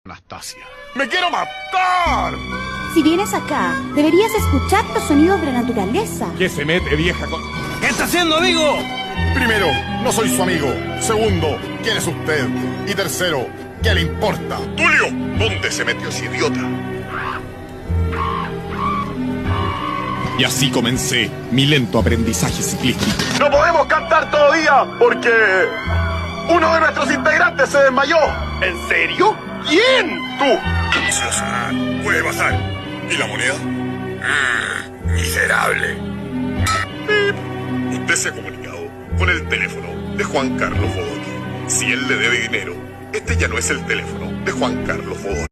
Anastasia. ¡Me quiero matar! Si vienes acá, deberías escuchar los sonidos de la naturaleza. ¿Qué se mete, vieja con...? ¿Qué está haciendo, amigo? Primero, no soy su amigo. Segundo, ¿quién es usted? Y tercero, ¿qué le importa? Tulio, ¿dónde se metió ese idiota? Y así comencé mi lento aprendizaje ciclístico. No podemos cantar todavía porque uno de nuestros integrantes se desmayó. ¿En serio? ¿Quién? Tú. Puede pasar. ¿Y la moneda? Miserable. Usted se ha comunicado con el teléfono de Juan Carlos Bodoque. Si él le debe dinero, este ya no es el teléfono de Juan Carlos Bodoque.